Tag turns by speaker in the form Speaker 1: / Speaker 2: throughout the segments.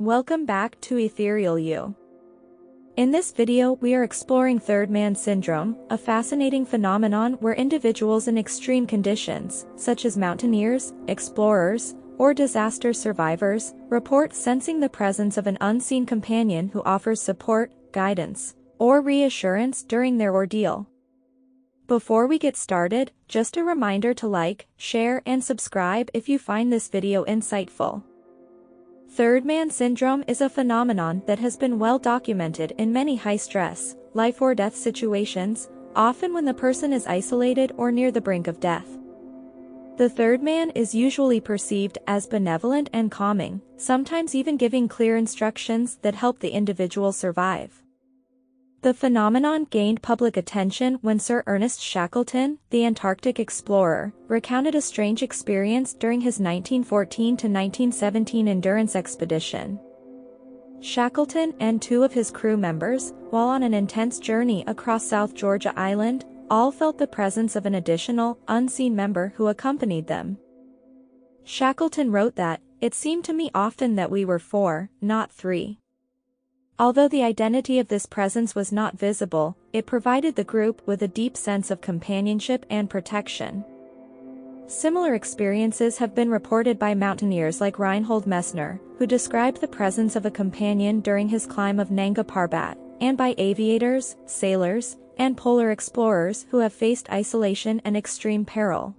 Speaker 1: Welcome back to Ethereal You. In this video we are exploring third man syndrome, a fascinating phenomenon where individuals in extreme conditions, such as mountaineers, explorers, or disaster survivors, report sensing the presence of an unseen companion who offers support, guidance, or reassurance during their ordeal. Before we get started, just a reminder to like, share, and subscribe if you find this video insightful. Third man syndrome is a phenomenon that has been well documented in many high-stress, life-or-death situations, often when the person is isolated or near the brink of death. The third man is usually perceived as benevolent and calming, sometimes even giving clear instructions that help the individual survive. The phenomenon gained public attention when Sir Ernest Shackleton, the Antarctic explorer, recounted a strange experience during his 1914 to 1917 endurance expedition. Shackleton and two of his crew members, while on an intense journey across South Georgia Island, all felt the presence of an additional, unseen member who accompanied them. Shackleton wrote that, "It seemed to me often that we were four, not three." Although the identity of this presence was not visible, it provided the group with a deep sense of companionship and protection. Similar experiences have been reported by mountaineers like Reinhold Messner, who described the presence of a companion during his climb of Nanga Parbat, and by aviators, sailors, and polar explorers who have faced isolation and extreme peril.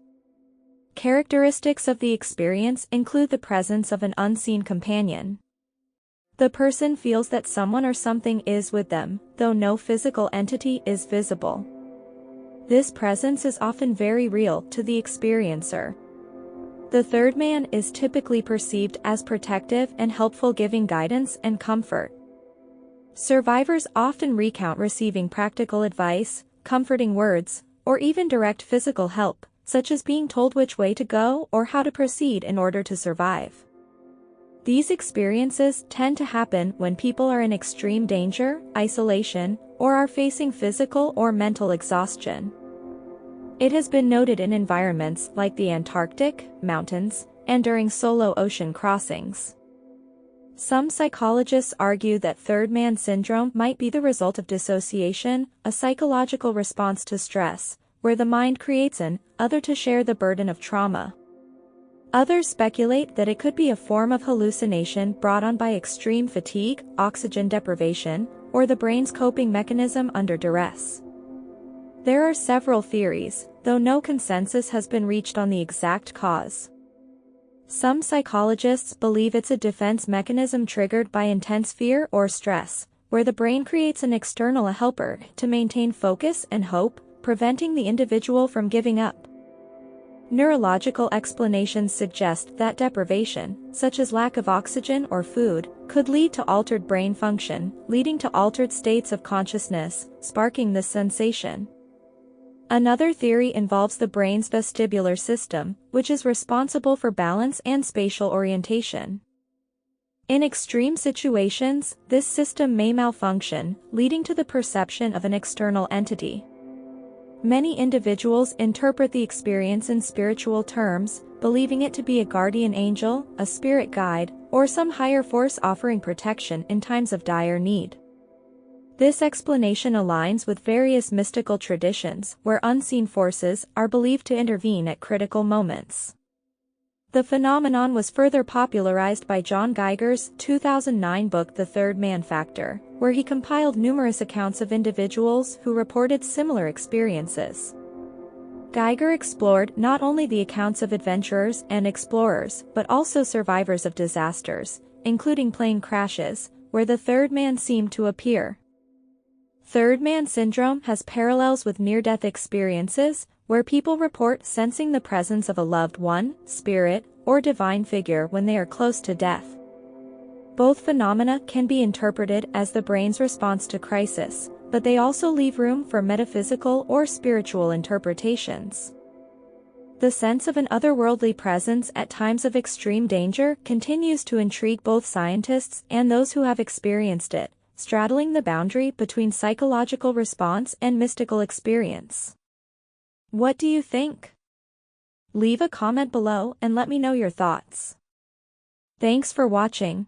Speaker 1: Characteristics of the experience include the presence of an unseen companion. The person feels that someone or something is with them, though no physical entity is visible. This presence is often very real to the experiencer. The third man is typically perceived as protective and helpful, giving guidance and comfort. Survivors often recount receiving practical advice, comforting words, or even direct physical help, such as being told which way to go or how to proceed in order to survive. These experiences tend to happen when people are in extreme danger, isolation, or are facing physical or mental exhaustion. It has been noted in environments like the Antarctic, mountains, and during solo ocean crossings. Some psychologists argue that third man syndrome might be the result of dissociation, a psychological response to stress, where the mind creates an other to share the burden of trauma. Others speculate that it could be a form of hallucination brought on by extreme fatigue, oxygen deprivation, or the brain's coping mechanism under duress. There are several theories, though no consensus has been reached on the exact cause. Some psychologists believe it's a defense mechanism triggered by intense fear or stress, where the brain creates an external helper to maintain focus and hope, preventing the individual from giving up. Neurological explanations suggest that deprivation, such as lack of oxygen or food, could lead to altered brain function, leading to altered states of consciousness, sparking this sensation. Another theory involves the brain's vestibular system, which is responsible for balance and spatial orientation. In extreme situations, this system may malfunction, leading to the perception of an external entity. Many individuals interpret the experience in spiritual terms, believing it to be a guardian angel, a spirit guide, or some higher force offering protection in times of dire need. This explanation aligns with various mystical traditions where unseen forces are believed to intervene at critical moments. The phenomenon was further popularized by John Geiger's 2009 book The Third Man Factor, where he compiled numerous accounts of individuals who reported similar experiences. Geiger explored not only the accounts of adventurers and explorers but also survivors of disasters, including plane crashes, where the third man seemed to appear. Third man syndrome has parallels with near-death experiences, where people report sensing the presence of a loved one, spirit, or divine figure when they are close to death. Both phenomena can be interpreted as the brain's response to crisis, but they also leave room for metaphysical or spiritual interpretations. The sense of an otherworldly presence at times of extreme danger continues to intrigue both scientists and those who have experienced it, straddling the boundary between psychological response and mystical experience. What do you think? Leave a comment below and let me know your thoughts. Thanks for watching.